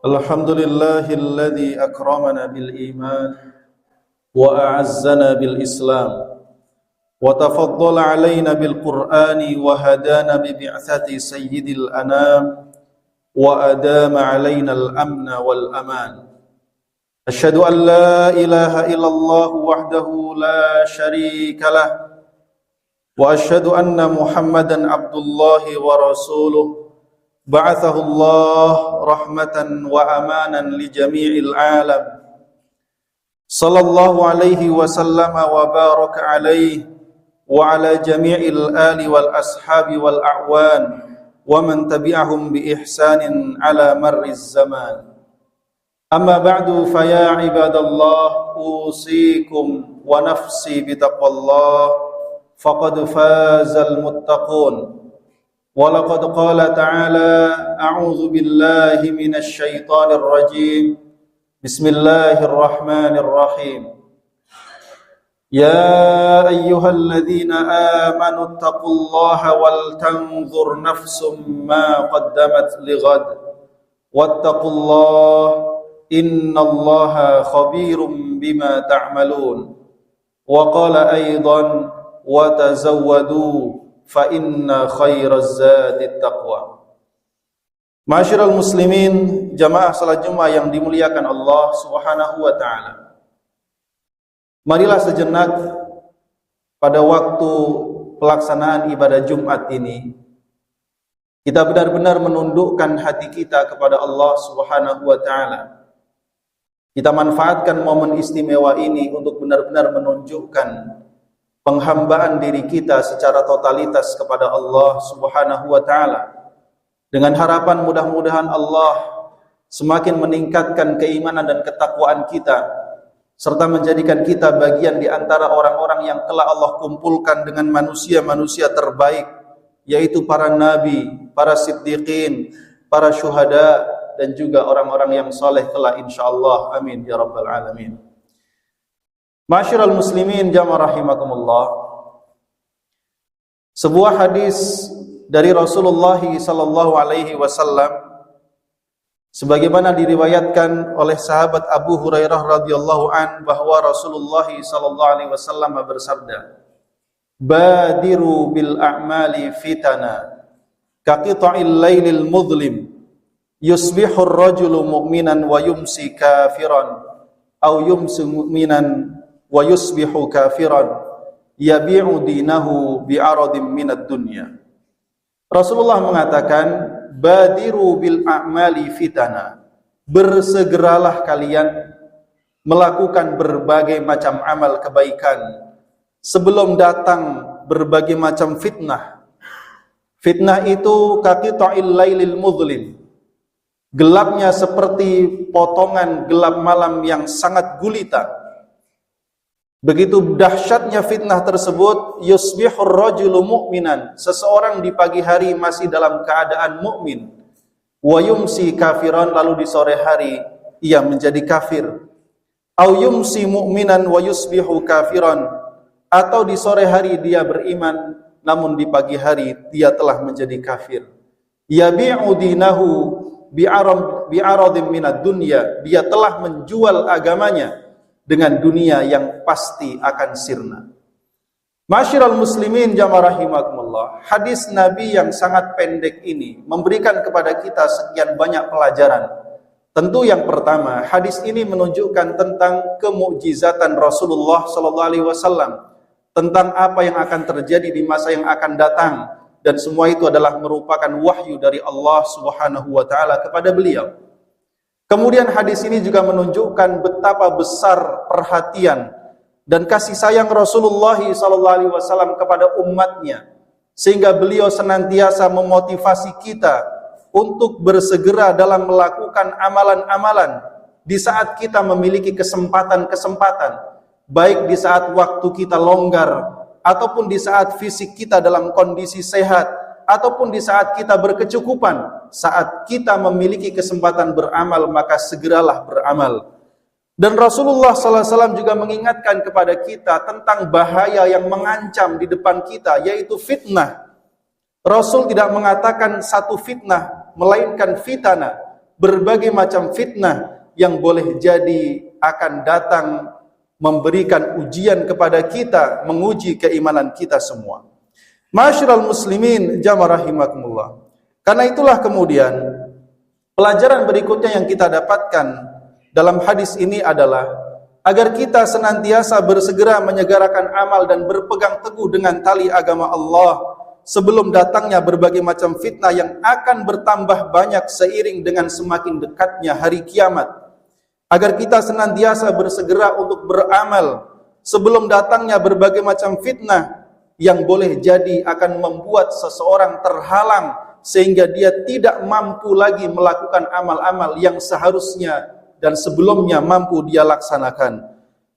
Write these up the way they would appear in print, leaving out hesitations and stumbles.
الحمد لله الذي أكرمنا بالإيمان وأعزنا بالإسلام وتفضل علينا بالقرآن وهدانا ببعثة سيد الأنام وأدام علينا الأمن والأمان. أشهد أن لا إله إلا الله وحده لا شريك له وأشهد أن محمدا عبد الله ورسوله بعثه الله رحمة وأمانا لجميع العالم صلى الله عليه وسلم وبارك عليه وعلى جميع الآل والأصحاب والأعوان ومن تبعهم بإحسان على مر الزمان. أما بعد فيا عباد الله أوصيكم ونفسي بتقوى الله فقد فاز المتقون. ولقد قال تعالى أعوذ بالله من الشيطان الرجيم بسم الله الرحمن الرحيم يا أيها الذين آمنوا اتقوا الله ولتنظر نفس ما قدمت لغد واتقوا الله إن الله خبير بما تعملون. وقال أيضا وتزودوا فَإِنَّ خَيْرَ الزَّادِ التَّقْوَى. Ma'asyiral muslimin, jamaah salat Jumat yang dimuliakan Allah Subhanahu wa taala. Marilah sejenak pada waktu pelaksanaan ibadah Jumat ini kita benar-benar menundukkan hati kita kepada Allah Subhanahu wa taala. Kita manfaatkan momen istimewa ini untuk benar-benar menunjukkan penghambaan diri kita secara totalitas kepada Allah Subhanahu wa taala, dengan harapan mudah-mudahan Allah semakin meningkatkan keimanan dan ketakwaan kita serta menjadikan kita bagian di antara orang-orang yang telah Allah kumpulkan dengan manusia-manusia terbaik, yaitu para nabi, para siddiqin, para syuhada, dan juga orang-orang yang saleh kelak insyaallah. Amin ya rabbal alamin. Ma'asyiral muslimin jamaah rahimakumullah. Sebuah hadis dari Rasulullah sallallahu alaihi wasallam sebagaimana diriwayatkan oleh sahabat Abu Hurairah radhiyallahu an bahwa Rasulullah sallallahu alaihi wasallam bersabda, "Badiru bil a'mali fitana kaqita'il lailil mudlim yusbihu ar-rajulu mu'minan wa yumsi kafiran aw yumsi mu'minan wa yusbihu kafiran yabi'u dinahu bi'aradin minad dunya." Rasulullah mengatakan, badiru bil a'mali fitana, bersegeralah kalian melakukan berbagai macam amal kebaikan sebelum datang berbagai macam fitnah. Fitnah itu kaqita'il lailil mudlim, gelapnya seperti potongan gelap malam yang sangat gulita. Begitu dahsyatnya fitnah tersebut, yusbihur rajulu mu'minan, seseorang di pagi hari masih dalam keadaan mukmin, wa yumsi kafiran, lalu di sore hari ia menjadi kafir, au yumsi mu'minan wa yusbihu kafiran, atau di sore hari dia beriman namun di pagi hari dia telah menjadi kafir. Yabi'u dinahu bi'aradin minad dunya, dia telah menjual agamanya dengan dunia yang pasti akan sirna. Ma'asyiral muslimin jamaah rahimakumullah, hadis Nabi yang sangat pendek ini memberikan kepada kita sekian banyak pelajaran. Tentu yang pertama, hadis ini menunjukkan tentang kemukjizatan Rasulullah sallallahu alaihi wasallam, tentang apa yang akan terjadi di masa yang akan datang, dan semua itu adalah merupakan wahyu dari Allah Subhanahu wa taala kepada beliau. Kemudian hadis ini juga menunjukkan betapa besar perhatian dan kasih sayang Rasulullah SAW kepada umatnya, sehingga beliau senantiasa memotivasi kita untuk bersegera dalam melakukan amalan-amalan di saat kita memiliki kesempatan-kesempatan, baik di saat waktu kita longgar ataupun di saat fisik kita dalam kondisi sehat, ataupun di saat kita berkecukupan. Saat kita memiliki kesempatan beramal, maka segeralah beramal. Dan Rasulullah SAW juga mengingatkan kepada kita tentang bahaya yang mengancam di depan kita, yaitu fitnah. Rasul tidak mengatakan satu fitnah, melainkan fitana. berbagai macam fitnah yang boleh jadi akan datang memberikan ujian kepada kita, menguji keimanan kita semua. Ma'asyiral muslimin jamaah rahimakumullah. Karena itulah kemudian pelajaran berikutnya yang kita dapatkan dalam hadis ini adalah agar kita senantiasa bersegera menyegerakan amal dan berpegang teguh dengan tali agama Allah sebelum datangnya berbagai macam fitnah yang akan bertambah banyak seiring dengan semakin dekatnya hari kiamat. Agar kita senantiasa bersegera untuk beramal sebelum datangnya berbagai macam fitnah yang boleh jadi akan membuat seseorang terhalang sehingga dia tidak mampu lagi melakukan amal-amal yang seharusnya dan sebelumnya mampu dia laksanakan.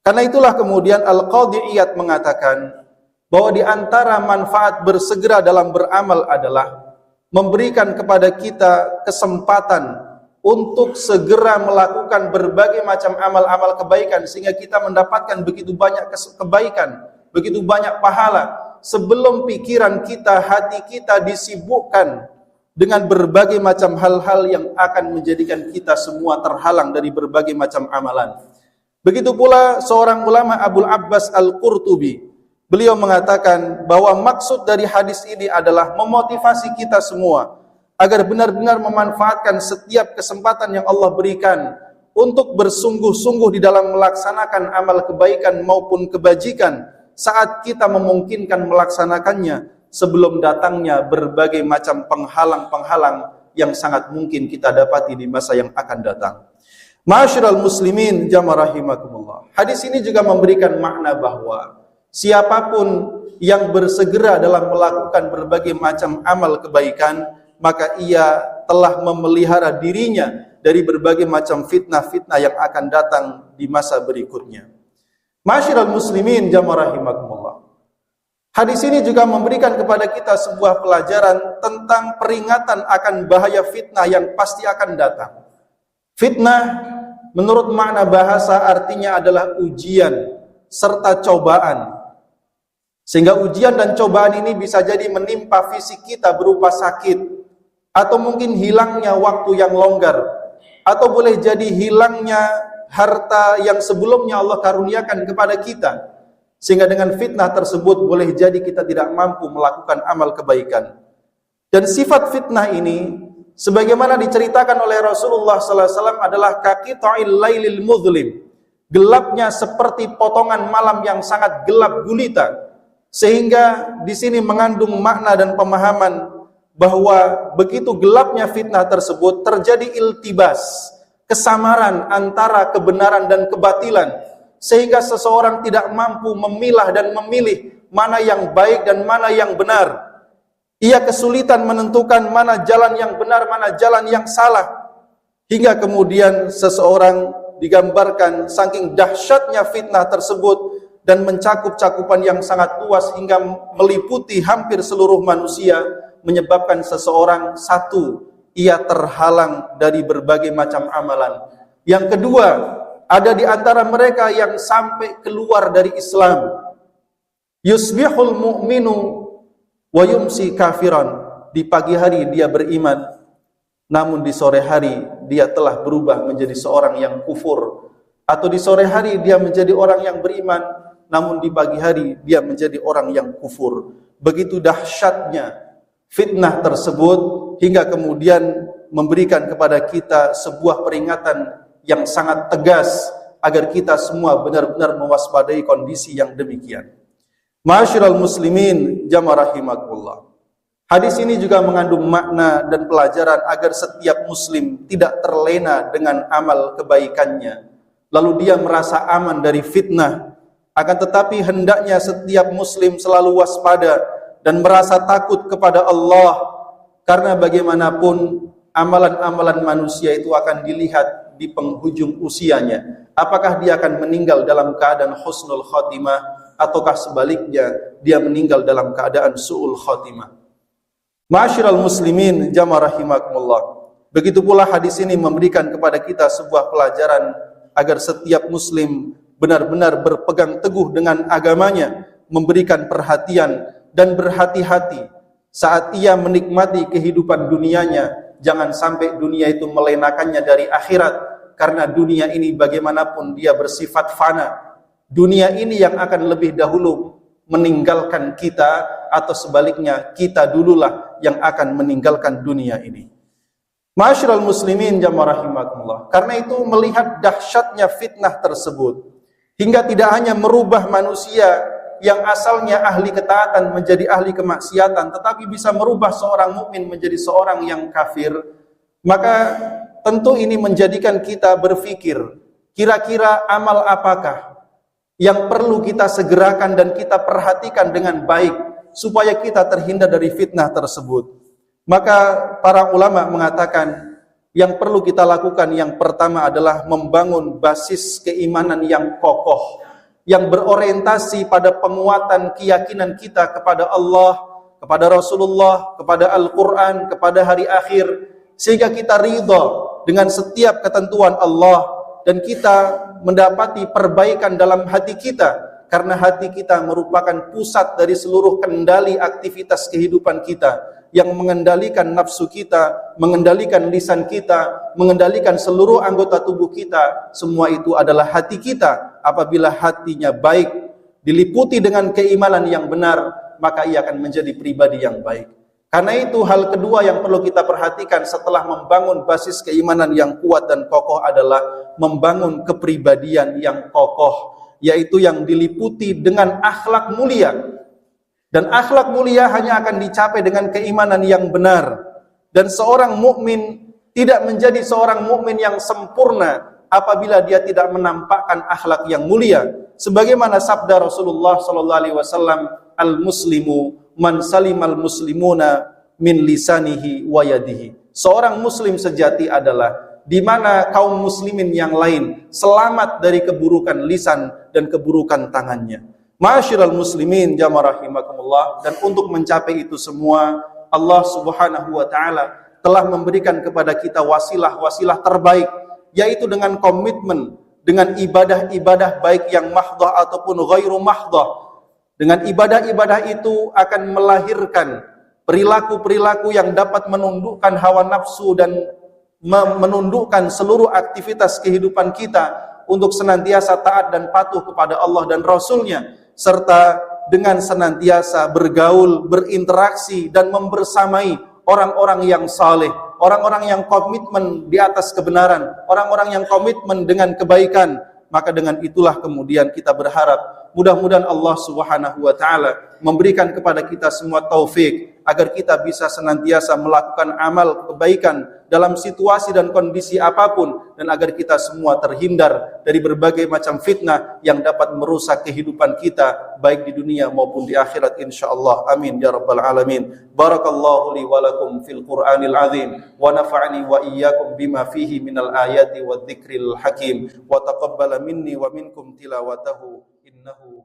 Karena itulah kemudian Al-Qadhi Iyad mengatakan bahwa di antara manfaat bersegera dalam beramal adalah memberikan kepada kita kesempatan untuk segera melakukan berbagai macam amal-amal kebaikan sehingga kita mendapatkan begitu banyak kebaikan, begitu banyak pahala sebelum pikiran kita, hati kita disibukkan dengan berbagai macam hal-hal yang akan menjadikan kita semua terhalang dari berbagai macam amalan. Begitu pula seorang ulama Abul Abbas Al-Qurtubi, beliau mengatakan bahwa maksud dari hadis ini adalah memotivasi kita semua agar benar-benar memanfaatkan setiap kesempatan yang Allah berikan untuk bersungguh-sungguh di dalam melaksanakan amal kebaikan maupun kebajikan saat kita memungkinkan melaksanakannya sebelum datangnya berbagai macam penghalang-penghalang yang sangat mungkin kita dapati di masa yang akan datang. Ma'asyiral muslimin jamaah rahimakumullah. Hadis ini juga memberikan makna bahwa siapapun yang bersegera dalam melakukan berbagai macam amal kebaikan, maka ia telah memelihara dirinya dari berbagai macam fitnah-fitnah yang akan datang di masa berikutnya. Ma'asyiral muslimin jamaah rahimakumullah. Hadis ini juga memberikan kepada kita sebuah pelajaran tentang peringatan akan bahaya fitnah yang pasti akan datang. Fitnah menurut makna bahasa artinya adalah ujian serta cobaan. Sehingga ujian dan cobaan ini bisa jadi menimpa fisik kita berupa sakit, atau mungkin hilangnya waktu yang longgar, atau boleh jadi hilangnya harta yang sebelumnya Allah karuniakan kepada kita, sehingga dengan fitnah tersebut boleh jadi kita tidak mampu melakukan amal kebaikan. Dan sifat fitnah ini sebagaimana diceritakan oleh Rasulullah SAW adalah kaqita'il lailil muzlim, gelapnya seperti potongan malam yang sangat gelap gulita, sehingga di sini mengandung makna dan pemahaman bahwa begitu gelapnya fitnah tersebut terjadi iltibas, kesamaran antara kebenaran dan kebatilan, sehingga seseorang tidak mampu memilah dan memilih mana yang baik dan mana yang benar. Ia kesulitan menentukan mana jalan yang benar, mana jalan yang salah, hingga kemudian seseorang digambarkan saking dahsyatnya fitnah tersebut dan mencakup cakupan yang sangat luas hingga meliputi hampir seluruh manusia, menyebabkan seseorang satu, ia terhalang dari berbagai macam amalan. Yang kedua, ada di antara mereka yang sampai keluar dari Islam. Yusbihul mu'minu wa yumsi kafiran. Di pagi hari dia beriman, namun di sore hari dia telah berubah menjadi seorang yang kufur. Atau di sore hari dia menjadi orang yang beriman, namun di pagi hari dia menjadi orang yang kufur. Begitu dahsyatnya fitnah tersebut hingga kemudian memberikan kepada kita sebuah peringatan yang sangat tegas agar kita semua benar-benar mewaspadai kondisi yang demikian. Ma'asyiral muslimin jamaah rahimakumullah. Hadis ini juga mengandung makna dan pelajaran agar setiap muslim tidak terlena dengan amal kebaikannya, lalu dia merasa aman dari fitnah. Akan tetapi hendaknya setiap muslim selalu waspada dan merasa takut kepada Allah, karena bagaimanapun amalan-amalan manusia itu akan dilihat di penghujung usianya. Apakah dia akan meninggal dalam keadaan husnul khotimah, ataukah sebaliknya dia meninggal dalam keadaan su'ul khotimah. Ma'asyiral muslimin jamaah rahimakumullah. Begitu pula hadis ini memberikan kepada kita sebuah pelajaran agar setiap muslim benar-benar berpegang teguh dengan agamanya, memberikan perhatian dan berhati-hati saat ia menikmati kehidupan dunianya, jangan sampai dunia itu melenakannya dari akhirat, karena dunia ini bagaimanapun dia bersifat fana. Dunia ini yang akan lebih dahulu meninggalkan kita, atau sebaliknya kita dululah yang akan meninggalkan dunia ini. Ma'asyiral muslimin jamaah rahimakumullah. Karena itu melihat dahsyatnya fitnah tersebut, hingga tidak hanya merubah manusia yang asalnya ahli ketaatan menjadi ahli kemaksiatan, tetapi bisa merubah seorang mukmin menjadi seorang yang kafir, maka tentu ini menjadikan kita berpikir, kira-kira amal apakah yang perlu kita segerakan dan kita perhatikan dengan baik supaya kita terhindar dari fitnah tersebut. Maka para ulama mengatakan yang perlu kita lakukan yang pertama adalah membangun basis keimanan yang kokoh, yang berorientasi pada penguatan keyakinan kita kepada Allah, kepada Rasulullah, kepada Al-Quran, kepada hari akhir, sehingga kita ridha dengan setiap ketentuan Allah dan kita mendapati perbaikan dalam hati kita, karena hati kita merupakan pusat dari seluruh kendali aktivitas kehidupan kita, yang mengendalikan nafsu kita, mengendalikan lisan kita, mengendalikan seluruh anggota tubuh kita. Semua itu adalah hati kita. Apabila hatinya baik, diliputi dengan keimanan yang benar, maka ia akan menjadi pribadi yang baik. Karena itu hal kedua yang perlu kita perhatikan setelah membangun basis keimanan yang kuat dan kokoh adalah membangun kepribadian yang kokoh, yaitu yang diliputi dengan akhlak mulia. Dan akhlak mulia hanya akan dicapai dengan keimanan yang benar. Dan seorang mukmin tidak menjadi seorang mukmin yang sempurna apabila dia tidak menampakkan akhlak yang mulia. Sebagaimana sabda Rasulullah sallallahu alaihi wasallam, "Al-muslimu man salimal muslimuna min lisanihi wa yadihi." Seorang muslim sejati adalah di mana kaum muslimin yang lain selamat dari keburukan lisan dan keburukan tangannya. Ma'asyiral muslimin jamaah rahimakumullah, dan untuk mencapai itu semua Allah Subhanahu wa taala telah memberikan kepada kita wasilah-wasilah terbaik, yaitu dengan komitmen dengan ibadah-ibadah baik yang mahdhah ataupun ghairu mahdhah. Dengan ibadah-ibadah itu akan melahirkan perilaku-perilaku yang dapat menundukkan hawa nafsu dan menundukkan seluruh aktivitas kehidupan kita untuk senantiasa taat dan patuh kepada Allah dan Rasul-Nya, serta dengan senantiasa bergaul, berinteraksi dan membersamai orang-orang yang saleh, orang-orang yang komitmen di atas kebenaran, orang-orang yang komitmen dengan kebaikan. Maka dengan itulah kemudian kita berharap mudah-mudahan Allah Subhanahu wa taala memberikan kepada kita semua taufik agar kita bisa senantiasa melakukan amal kebaikan dalam situasi dan kondisi apapun, dan agar kita semua terhindar dari berbagai macam fitnah yang dapat merusak kehidupan kita baik di dunia maupun di akhirat insyaallah. Amin ya rabbal alamin. Barakallahu li wa lakum fil Qur'anil azim wa nafa'ani wa iyyakum bima fihi minal ayati wadh-dzikril hakim wa taqabbala minni wa minkum tilawatahu innahu